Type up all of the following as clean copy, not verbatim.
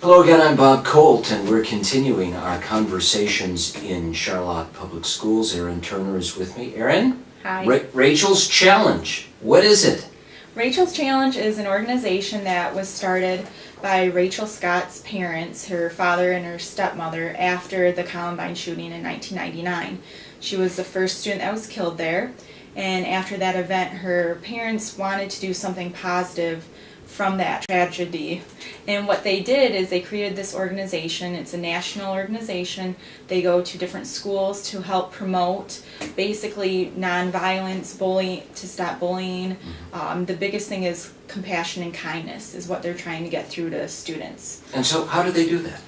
Hello again, I'm Bob Colt, and we're continuing our conversations in Charlotte Public Schools. Erin Turner is with me. Erin? Hi. Rachel's Challenge. What is it? Rachel's Challenge is an organization that was started by Rachel Scott's parents, her father and her stepmother, after the Columbine shooting in 1999. She was the first student that was killed there, and after that event, her parents wanted to do something positive from that tragedy. And what they did is they created this organization. It's a national organization. They go to different schools to help promote basically nonviolence, to stop bullying. The biggest thing is compassion and kindness is what they're trying to get through to students. And so how do they do that?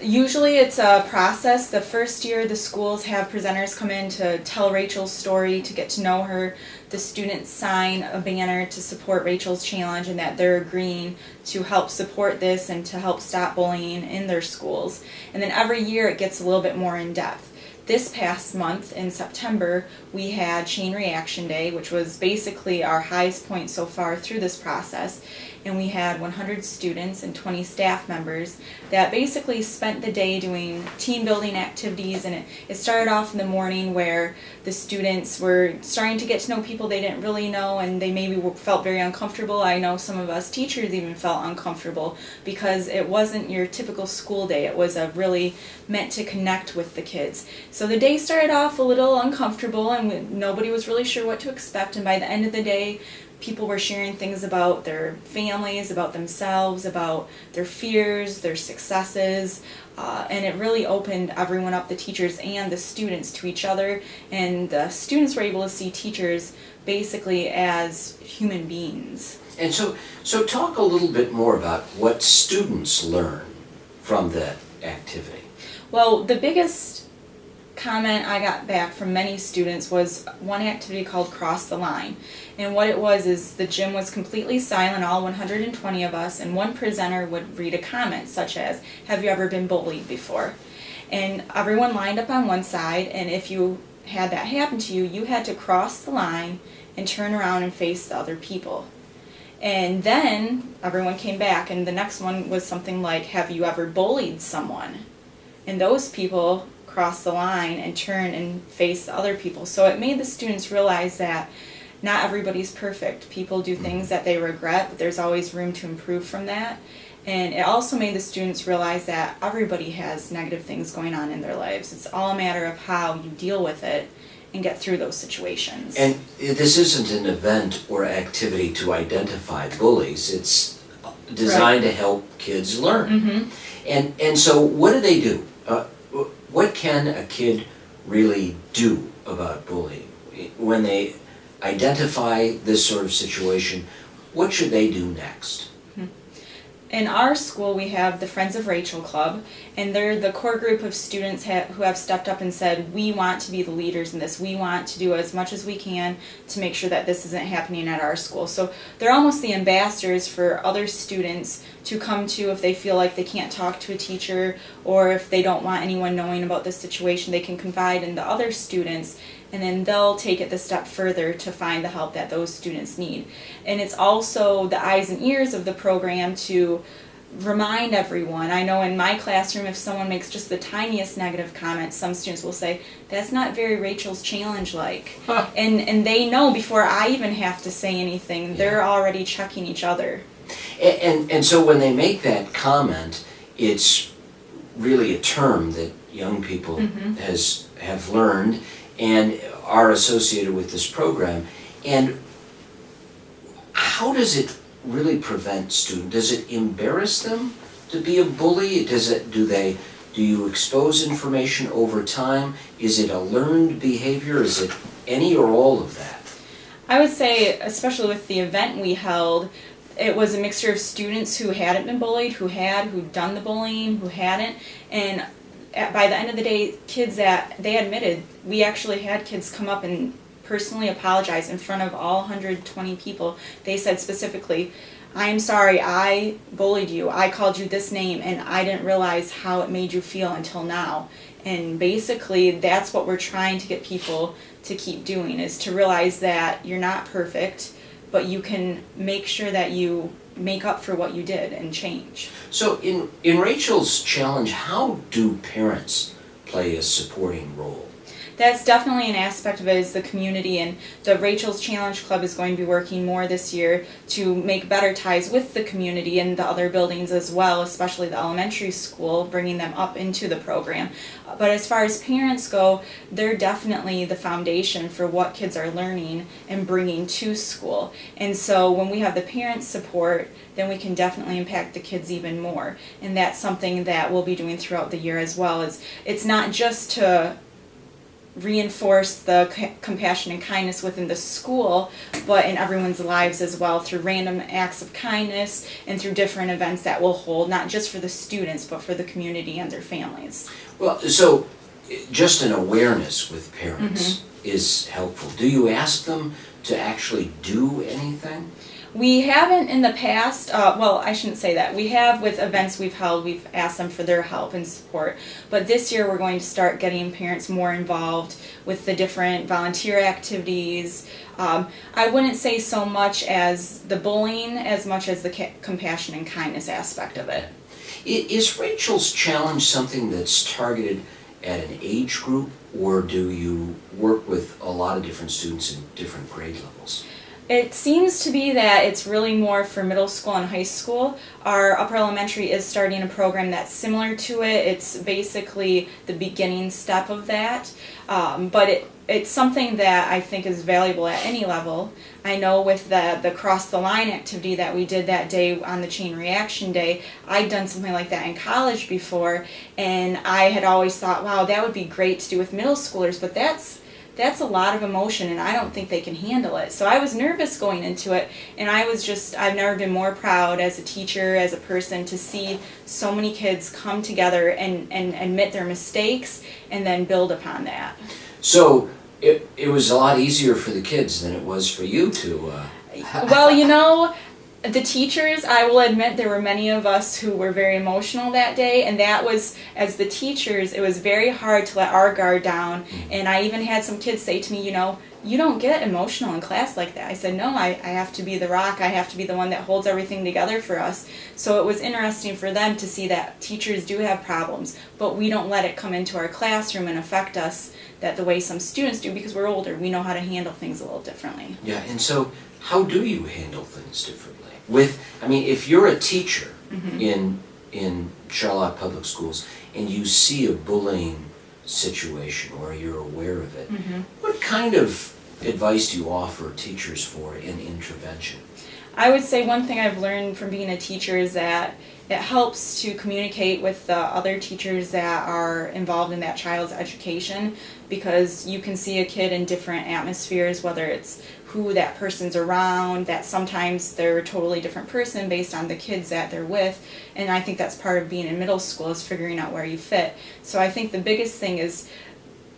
Usually it's a process. The first year the schools have presenters come in to tell Rachel's story, to get to know her. The students sign a banner to support Rachel's Challenge and that they're agreeing to help support this and to help stop bullying in their schools. And then every year it gets a little bit more in depth. This past month in September we had Chain Reaction Day, which was basically our highest point so far through this process. And we had 100 students and 20 staff members that basically spent the day doing team building activities, and it started off in the morning where the students were starting to get to know people they didn't really know, and they maybe felt very uncomfortable. I know some of us teachers even felt uncomfortable because it wasn't your typical school day. It was a really meant to connect with the kids. So the day started off a little uncomfortable and nobody was really sure what to expect, and by the end of the day people were sharing things about their families, about themselves, about their fears, their successes, and it really opened everyone up, the teachers and the students, to each other, and the students were able to see teachers basically as human beings. And so talk a little bit more about what students learn from that activity. Well, the biggest comment I got back from many students was one activity called Cross the Line. And what it was is the gym was completely silent, all 120 of us, and one presenter would read a comment such as, "Have you ever been bullied before?" And everyone lined up on one side, and if you had that happen to you, you had to cross the line and turn around and face the other people. And then everyone came back, and the next one was something like, "Have you ever bullied someone?" And those people cross the line and turn and face the other people. So it made the students realize that not everybody's perfect. People do things that they regret, but there's always room to improve from that. And it also made the students realize that everybody has negative things going on in their lives. It's all a matter of how you deal with it and get through those situations. And this isn't an event or activity to identify bullies. It's designed to help kids learn. And so what do they do? What can a kid really do about bullying? When they identify this sort of situation, what should they do next? In our school, we have the Friends of Rachel Club, and they're the core group of students who have stepped up and said, we want to be the leaders in this. We want to do as much as we can to make sure that this isn't happening at our school. So they're almost the ambassadors for other students to come to if they feel like they can't talk to a teacher, or if they don't want anyone knowing about this situation, they can confide in the other students, and then they'll take it the step further to find the help that those students need. And it's also the eyes and ears of the program to remind everyone. I know in my classroom, if someone makes just the tiniest negative comment, some students will say, "That's not very Rachel's Challenge like." And they know before I even have to say anything, they're already checking each other. And so when they make that comment, it's really a term that young people have learned and are associated with this program. And how does it really prevent students? Does it embarrass them to be a bully? Do you expose information over time? Is it a learned behavior? Is it any or all of that? I would say, especially with the event we held, it was a mixture of students who hadn't been bullied, who'd done the bullying, who hadn't, and by the end of the day, kids that they admitted, we actually had kids come up and personally apologize in front of all 120 people. They said specifically, "I'm sorry, I bullied you, I called you this name, and I didn't realize how it made you feel until now." And basically, that's what we're trying to get people to keep doing, is to realize that you're not perfect, but you can make sure that you make up for what you did and change. So in Rachel's challenge, how do parents play a supporting role? That's definitely an aspect of it, is the community, and the Rachel's Challenge Club is going to be working more this year to make better ties with the community and the other buildings as well, especially the elementary school, bringing them up into the program. But as far as parents go, they're definitely the foundation for what kids are learning and bringing to school. And so when we have the parents' support, then we can definitely impact the kids even more. And that's something that we'll be doing throughout the year as well. Is it's not just to reinforce the compassion and kindness within the school, but in everyone's lives as well, through random acts of kindness and through different events that we'll hold, not just for the students, but for the community and their families. Well, so just an awareness with parents is helpful. Do you ask them to actually do anything? We haven't in the past, well, I shouldn't say that. We have with events we've held, we've asked them for their help and support. But this year we're going to start getting parents more involved with the different volunteer activities. I wouldn't say so much as the bullying as much as the compassion and kindness aspect of it. Is Rachel's challenge something that's targeted at an age group, or do you work with a lot of different students in different grade levels? It seems to be that it's really more for middle school and high school. Our upper elementary is starting a program that's similar to it. It's basically the beginning step of that. But it's something that I think is valuable at any level. I know with the cross the line activity that we did that day on the chain reaction day, I'd done something like that in college before, and I had always thought, wow, that would be great to do with middle schoolers, but that's a lot of emotion and I don't think they can handle it. So I was nervous going into it, and I've never been more proud as a teacher, as a person, to see so many kids come together and admit their mistakes and then build upon that. So it was a lot easier for the kids than it was for you to... Well, you know, the teachers, I will admit, there were many of us who were very emotional that day, and that was, as the teachers, it was very hard to let our guard down. And I even had some kids say to me, you know, you don't get emotional in class like that. I said, no, I have to be the rock. I have to be the one that holds everything together for us. So it was interesting for them to see that teachers do have problems, but we don't let it come into our classroom and affect us that the way some students do, because we're older. We know how to handle things a little differently. Yeah, and so how do you handle things differently? If you're a teacher in Charlotte Public Schools and you see a bullying situation or you're aware of it, what kind of advice do you offer teachers for an intervention? I would say one thing I've learned from being a teacher is that it helps to communicate with the other teachers that are involved in that child's education, because you can see a kid in different atmospheres, whether it's who that person's around, that sometimes they're a totally different person based on the kids that they're with, and I think that's part of being in middle school, is figuring out where you fit. So I think the biggest thing is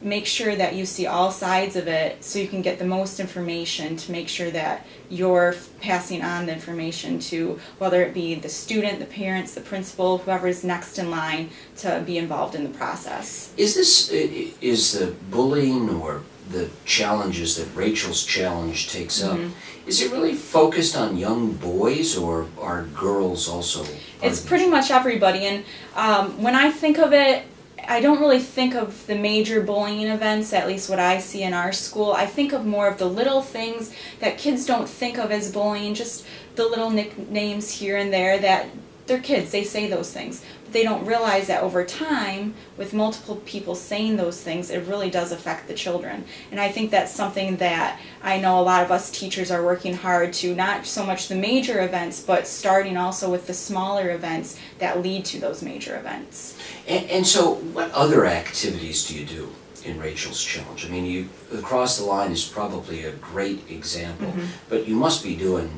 make sure that you see all sides of it so you can get the most information to make sure that you're passing on the information to, whether it be the student, the parents, the principal, whoever's next in line to be involved in the process. Is the bullying or the challenges that Rachel's challenge takes up, is it really focused on young boys, or are girls also? It's pretty much everybody, and when I think of it, I don't really think of the major bullying events, at least what I see in our school. I think of more of the little things that kids don't think of as bullying, just the little nicknames here and there that they're kids, they say those things. But they don't realize that over time, with multiple people saying those things, it really does affect the children. And I think that's something that I know a lot of us teachers are working hard to, not so much the major events, but starting also with the smaller events that lead to those major events. And so what other activities do you do in Rachel's challenge? I mean, Across the Line is probably a great example, but you must be doing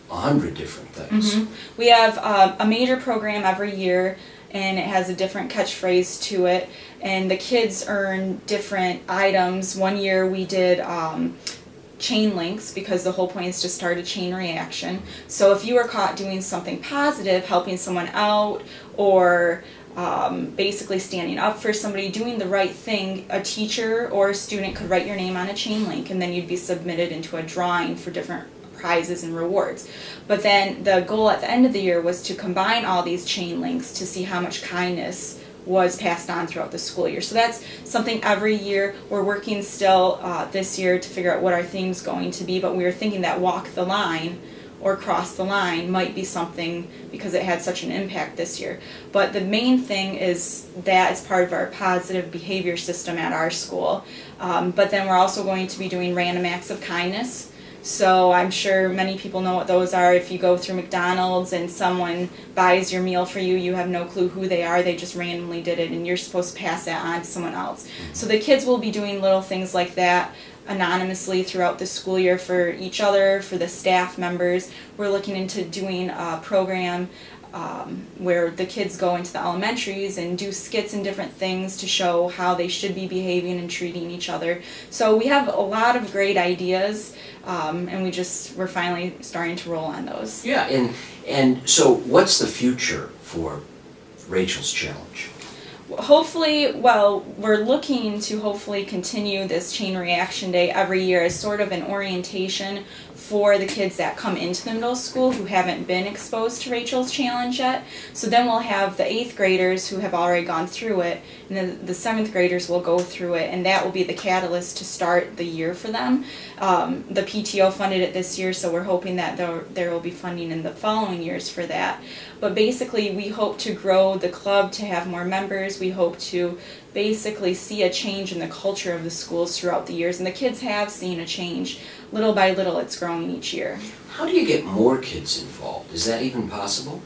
100 different things. We have a major program every year, and it has a different catchphrase to it, and the kids earn different items. One year we did chain links, because the whole point is to start a chain reaction. So if you were caught doing something positive, helping someone out, or basically standing up for somebody, doing the right thing, a teacher or a student could write your name on a chain link, and then you'd be submitted into a drawing for different prizes and rewards. But then the goal at the end of the year was to combine all these chain links to see how much kindness was passed on throughout the school year. So that's something every year. We're working still this year to figure out what our theme's going to be, but we were thinking that walk the line or cross the line might be something because it had such an impact this year. But the main thing is that it's part of our positive behavior system at our school. But then we're also going to be doing random acts of kindness. So I'm sure many people know what those are. If you go through McDonald's and someone buys your meal for you, you have no clue who they are. They just randomly did it, and you're supposed to pass that on to someone else. So the kids will be doing little things like that anonymously throughout the school year for each other, for the staff members. We're looking into doing a program where the kids go into the elementaries and do skits and different things to show how they should be behaving and treating each other. So we have a lot of great ideas, and we're finally starting to roll on those. Yeah, and so what's the future for Rachel's Challenge? Hopefully, well, we're looking to hopefully continue this chain reaction day every year as sort of an orientation for the kids that come into the middle school who haven't been exposed to Rachel's Challenge yet. So then we'll have the 8th graders who have already gone through it, and then the 7th graders will go through it, and that will be the catalyst to start the year for them. The PTO funded it this year, so we're hoping that there will be funding in the following years for that. But basically, we hope to grow the club to have more members. We hope to basically see a change in the culture of the schools throughout the years, and the kids have seen a change. Little by little, it's growing each year. How do you get more kids involved? Is that even possible?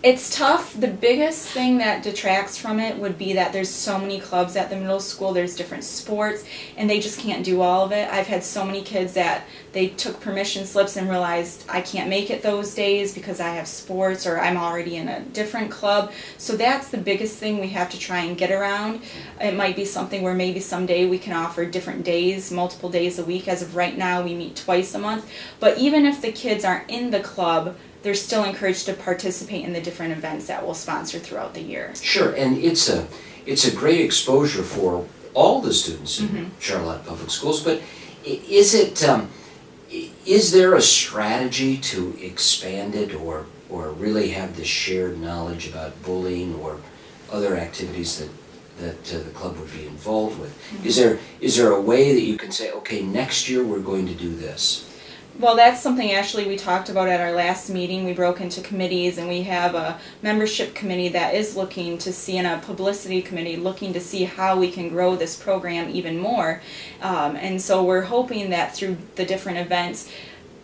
It's tough. The biggest thing that detracts from it would be that there's so many clubs at the middle school, there's different sports, and they just can't do all of it. I've had so many kids that they took permission slips and realized I can't make it those days because I have sports or I'm already in a different club. So that's the biggest thing we have to try and get around. It might be something where maybe someday we can offer different days, multiple days a week. As of right now, we meet twice a month. But even if the kids aren't in the club, they're still encouraged to participate in the different events that we'll sponsor throughout the year. Sure, and it's a great exposure for all the students in Charlotte Public Schools, but is there a strategy to expand it or really have this shared knowledge about bullying or other activities that the club would be involved with? Is there a way that you can say, okay, next year we're going to do this? Well, that's something actually we talked about at our last meeting. We broke into committees, and we have a membership committee that is looking to see, and a publicity committee looking to see how we can grow this program even more. And so we're hoping that through the different events,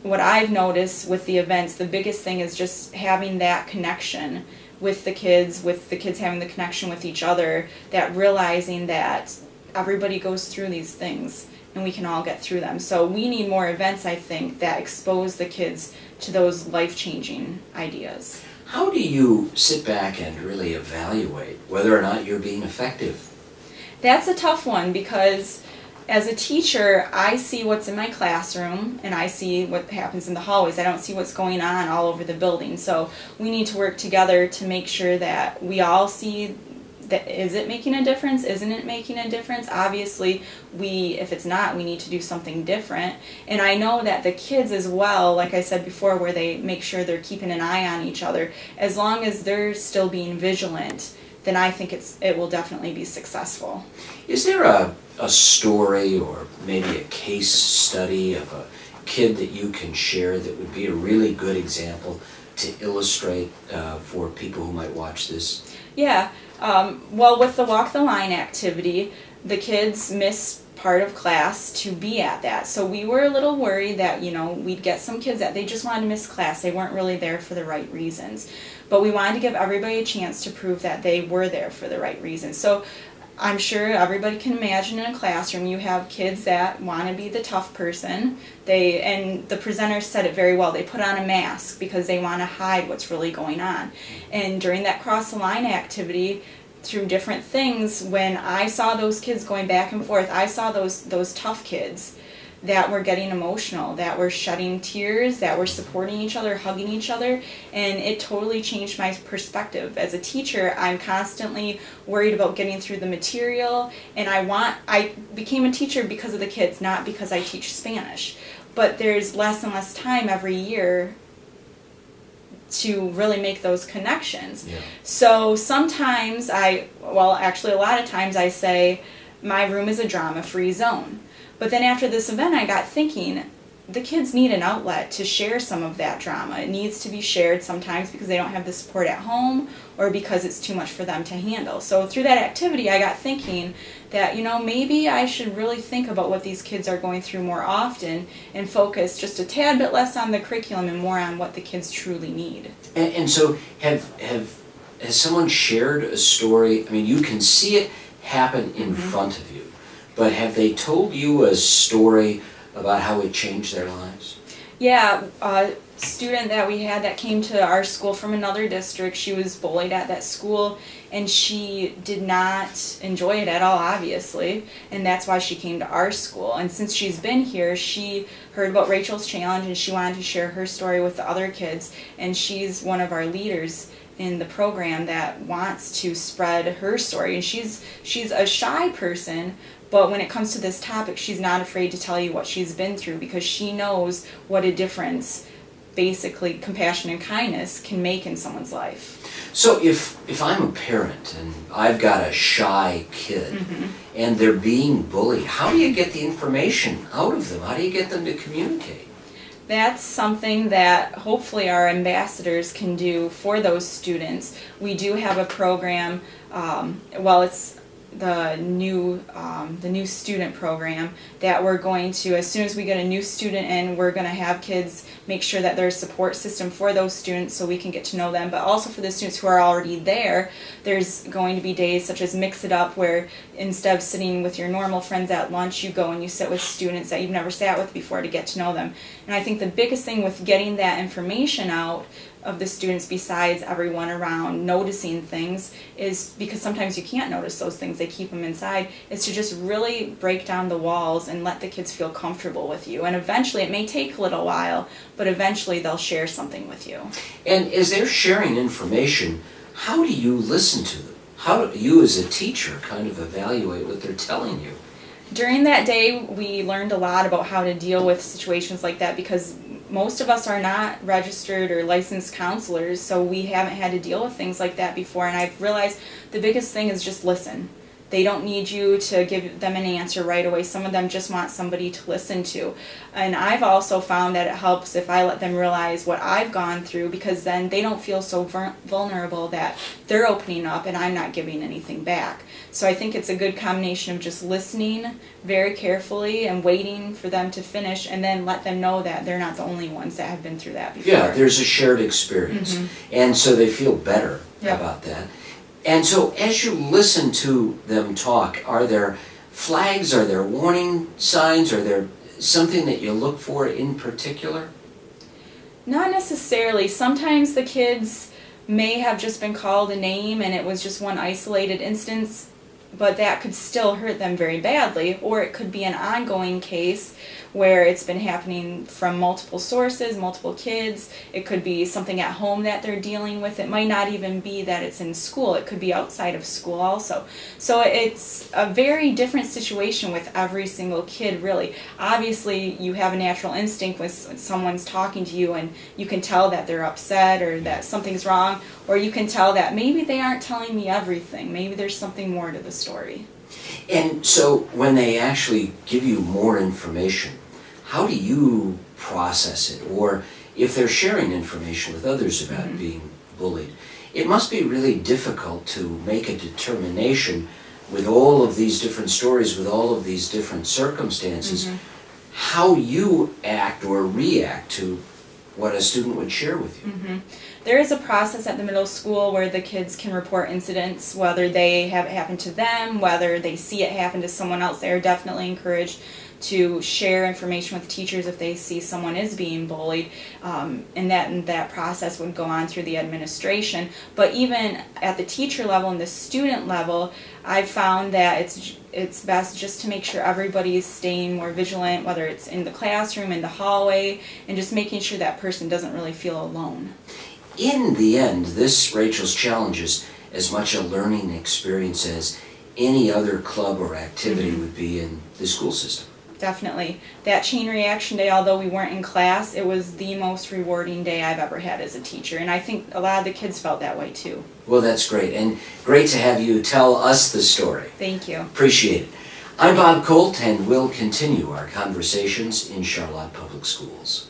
what I've noticed with the events, the biggest thing is just having that connection with the kids having the connection with each other, that realizing that everybody goes through these things and we can all get through them. So we need more events, I think, that expose the kids to those life-changing ideas. How do you sit back and really evaluate whether or not you're being effective? That's a tough one because as a teacher, I see what's in my classroom and I see what happens in the hallways. I don't see what's going on all over the building. So we need to work together to make sure that we all see that, is it making a difference? Isn't it making a difference? Obviously, if it's not, we need to do something different. And I know that the kids as well, like I said before, where they make sure they're keeping an eye on each other, as long as they're still being vigilant, then I think it will definitely be successful. Is there a story or maybe a case study of a kid that you can share that would be a really good example to illustrate for people who might watch this? Yeah. Well, with the Walk the Line activity, the kids miss part of class to be at that. So we were a little worried that, we'd get some kids that they just wanted to miss class. They weren't really there for the right reasons. But we wanted to give everybody a chance to prove that they were there for the right reasons. So I'm sure everybody can imagine in a classroom you have kids that want to be the tough person. And the presenter said it very well. They put on a mask because they want to hide what's really going on. And during that cross the line activity, through different things, when I saw those kids going back and forth, I saw those tough kids that were getting emotional, that were shedding tears, that were supporting each other, hugging each other, and it totally changed my perspective. As a teacher, I'm constantly worried about getting through the material, and I became a teacher because of the kids, not because I teach Spanish. but there's less and less time every year to really make those connections. Yeah. So sometimes actually a lot of times I say, my room is a drama-free zone. But then after this event I got thinking, the kids need an outlet to share some of that drama. It needs to be shared sometimes because they don't have the support at home or because it's too much for them to handle. So through that activity I got thinking that, maybe I should really think about what these kids are going through more often and focus just a tad bit less on the curriculum and more on what the kids truly need. And so has someone shared a story? I mean, you can see it happen in front of you, but have they told you a story about how it changed their lives? Yeah, a student that we had that came to our school from another district, she was bullied at that school and she did not enjoy it at all, obviously, and that's why she came to our school. And since she's been here, she heard about Rachel's Challenge and she wanted to share her story with the other kids, and she's one of our leaders in the program that wants to spread her story. And she's a shy person, but when it comes to this topic, she's not afraid to tell you what she's been through because she knows what a difference basically compassion and kindness can make in someone's life. So if I'm a parent and I've got a shy kid and they're being bullied, how do you get the information out of them? How do you get them to communicate? That's something that hopefully our ambassadors can do for those students. We do have a program, it's the new student program that we're going to, as soon as we get a new student in, we're going to have kids make sure that there's a support system for those students so we can get to know them, but also for the students who are already there, there's going to be days such as Mix It Up where instead of sitting with your normal friends at lunch, you go and you sit with students that you've never sat with before to get to know them. And I think the biggest thing with getting that information out of the students, besides everyone around noticing things, is because sometimes you can't notice those things, they keep them inside, is to just really break down the walls and let the kids feel comfortable with you. And eventually, it may take a little while, but eventually they'll share something with you. And as they're sharing information, how do you listen to them? How do you as a teacher kind of evaluate what they're telling you? During that day, we learned a lot about how to deal with situations like that because most of us are not registered or licensed counselors, so we haven't had to deal with things like that before. And I've realized the biggest thing is just listen. They don't need you to give them an answer right away. Some of them just want somebody to listen to. And I've also found that it helps if I let them realize what I've gone through, because then they don't feel so vulnerable that they're opening up and I'm not giving anything back. So I think it's a good combination of just listening very carefully and waiting for them to finish, and then let them know that they're not the only ones that have been through that before. Yeah, there's a shared experience. And so they feel better about that. And so as you listen to them talk, are there flags, are there warning signs, are there something that you look for in particular? Not necessarily. Sometimes the kids may have just been called a name and it was just one isolated instance, but that could still hurt them very badly. Or it could be an ongoing case where it's been happening from multiple sources, multiple kids. It could be something at home that they're dealing with. It might not even be that it's in school. It could be outside of school also. So it's a very different situation with every single kid, really. Obviously, you have a natural instinct when someone's talking to you and you can tell that they're upset or that something's wrong, or you can tell that maybe they aren't telling me everything. Maybe there's something more to the story. And so when they actually give you more information, how do you process it? Or if they're sharing information with others about being bullied, it must be really difficult to make a determination with all of these different stories, with all of these different circumstances, how you act or react to what a student would share with you. There is a process at the middle school where the kids can report incidents, whether they have it happen to them, whether they see it happen to someone else. They are definitely encouraged to share information with teachers if they see someone is being bullied, and that process would go on through the administration. But even at the teacher level and the student level, I've found that it's best just to make sure everybody is staying more vigilant, whether it's in the classroom, in the hallway, and just making sure that person doesn't really feel alone. In the end, this Rachel's Challenge is as much a learning experience as any other club or activity would be in the school system. Definitely. That chain reaction day, although we weren't in class, it was the most rewarding day I've ever had as a teacher. And I think a lot of the kids felt that way too. Well, that's great, and great to have you tell us the story. Thank you. Appreciate it. I'm Bob Colt, and we'll continue our conversations in Charlotte Public Schools.